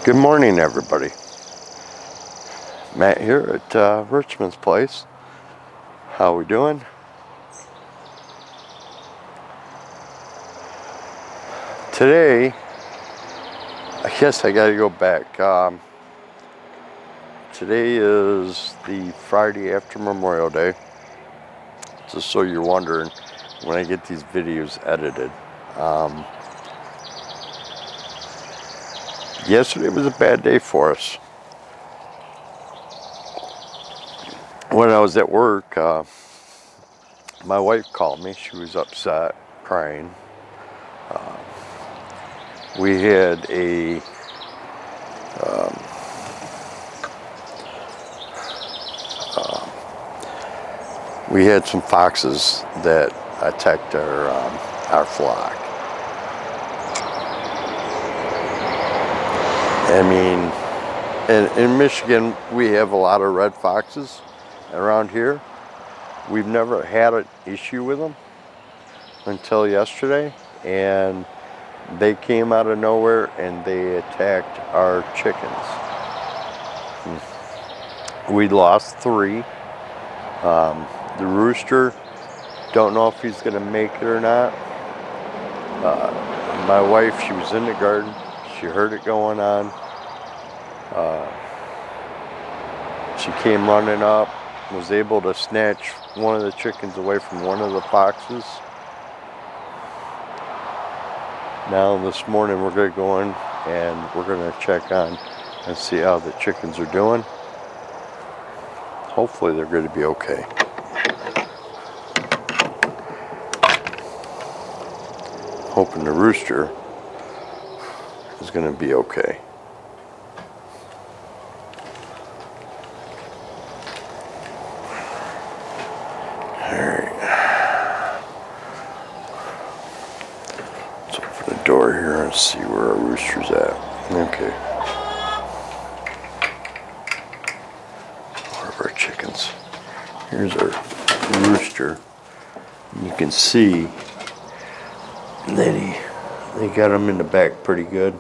Good morning, everybody. Matt here at Richmond's place. How we doing? Today, I guess I gotta go back. Today is the Friday after Memorial Day. Just so you're wondering, when I get these videos edited. Yesterday was a bad day for us. When I was at work, my wife called me. She was upset, crying. We had some foxes that attacked our flock. I mean, in Michigan, we have a lot of red foxes around here. We've never had an issue with them until yesterday, and they came out of nowhere and they attacked our chickens. We lost 3. The rooster, don't know if he's gonna make it or not. My wife, she was in the garden. She heard it going on. She came running up, was able to snatch one of the chickens away from one of the foxes. Now this morning we're going to go in and we're going to check on and see how the chickens are doing. Hopefully they're going to be okay. Hoping the rooster is going to be okay. Door here and see where our rooster's at. Okay. One of our chickens. Here's our rooster. You can see that they got him in the back pretty good.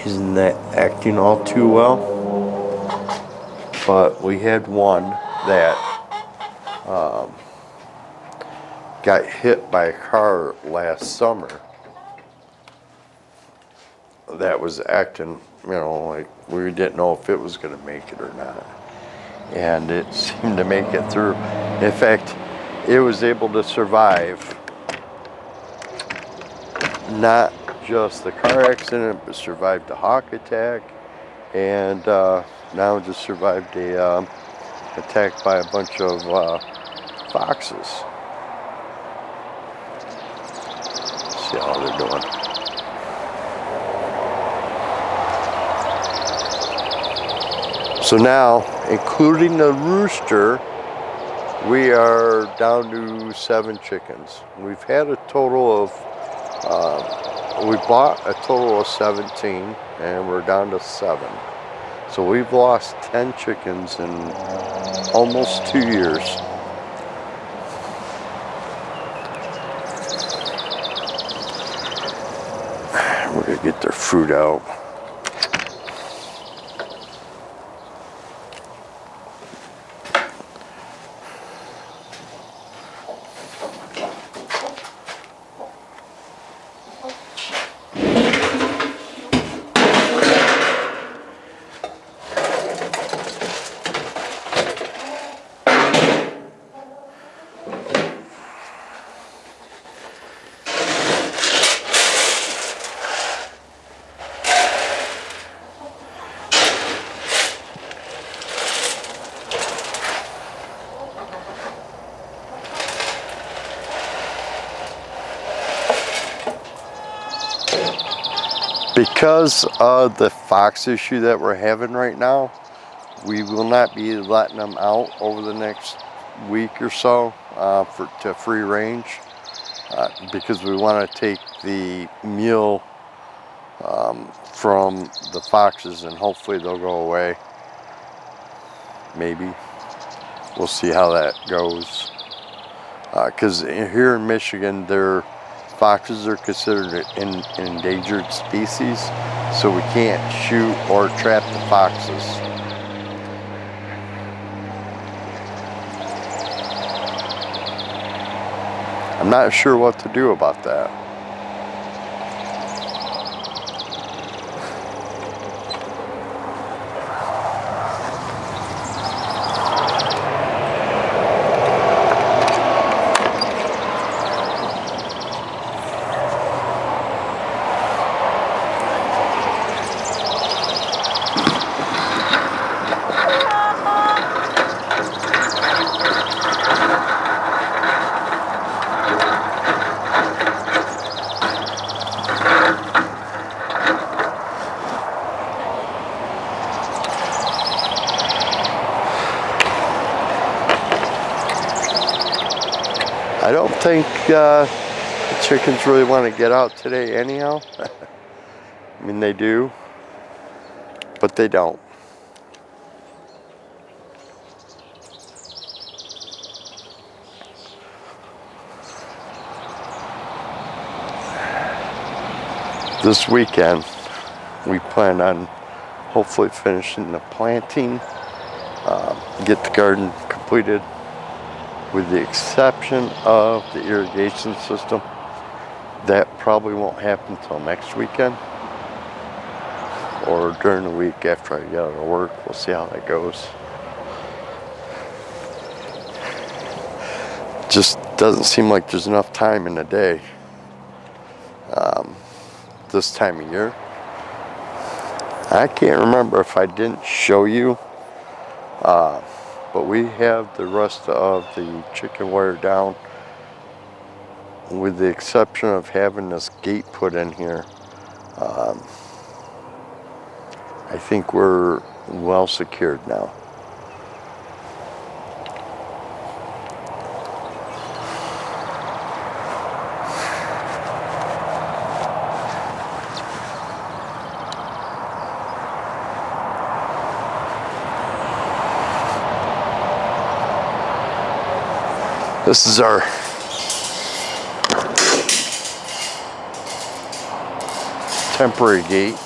He's not acting all too well, but we had one that got hit by a car last summer that was acting, like we didn't know if it was going to make it or not. And it seemed to make it through. In fact, it was able to survive not just the car accident, but survived a hawk attack, and now just survived a attack by a bunch of foxes. See how they're doing. So now, including the rooster, we are down to 7 chickens. We've had a total of, we bought a total of 17, and we're down to 7. So we've lost 10 chickens in almost 2 years. We're gonna get their food out. Because of the fox issue that we're having right now, we will not be letting them out over the next week or so to free range because we want to take the meal from the foxes and hopefully they'll go away. Maybe. We'll see how that goes. Because here in Michigan, they're foxes are considered an endangered species, so we can't shoot or trap the foxes. I'm not sure what to do about that. I don't think the chickens really want to get out today anyhow. I mean, they do, but they don't. This weekend, we plan on hopefully finishing the planting, get the garden completed, with the exception of the irrigation system. That probably won't happen until next weekend or during the week after I get out of work. We'll see how that goes. Just doesn't seem like there's enough time in the day this time of year. I can't remember if I didn't show you, but we have the rest of the chicken wire down, with the exception of having this gate put in here. I think we're well secured now. This is our temporary gate.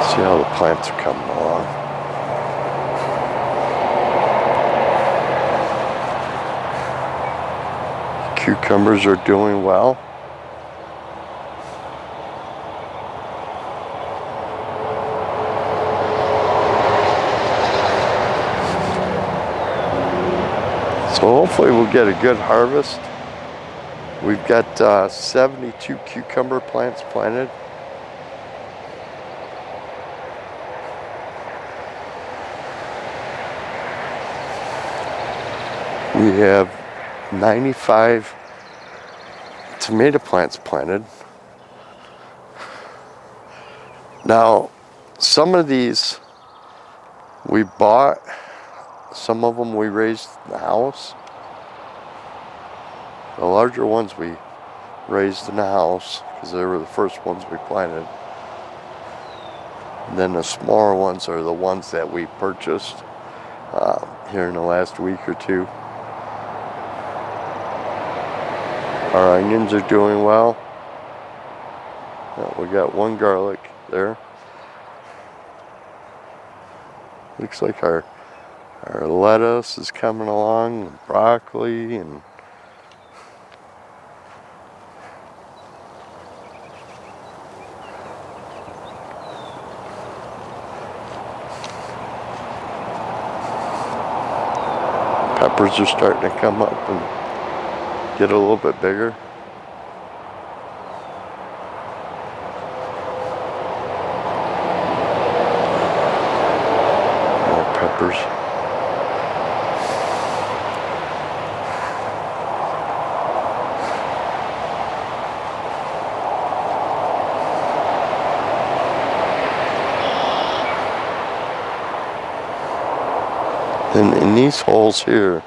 See how the plants are coming along. Cucumbers are doing well. So hopefully we'll get a good harvest. We've got 72 cucumber plants planted. We have 95 tomato plants planted. Now, some of these we bought, some of them we raised in the house. The larger ones we raised in the house because they were the first ones we planted. And then the smaller ones are the ones that we purchased here in the last week or two. Our onions are doing well. We got one garlic there. Looks like our lettuce is coming along, and broccoli, and peppers are starting to come up and get a little bit bigger. More peppers. And in these holes here,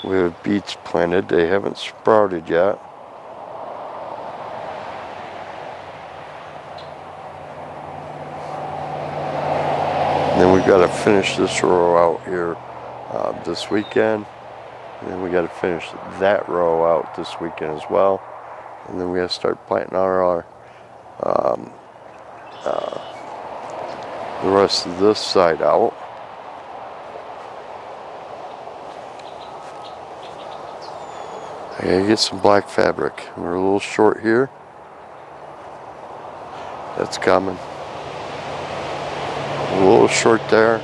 we have beets planted. They haven't sprouted yet. then we've got to finish this row out here this weekend. And then we got to finish that row out this weekend as well. And then we got to start planting our the rest of this side out. I gotta get some black fabric. We're a little short here. That's coming. A little short there.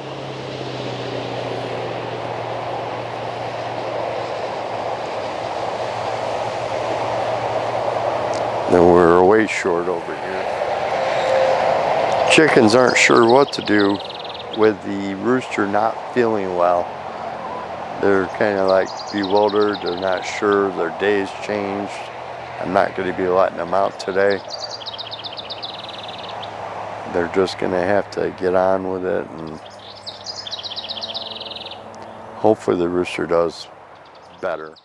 Then we're way short over here. Chickens aren't sure what to do with the rooster not feeling well. They're kind of like bewildered. They're not sure. Their day's changed. I'm not going to be letting them out today. They're just going to have to get on with it, and hopefully the rooster does better.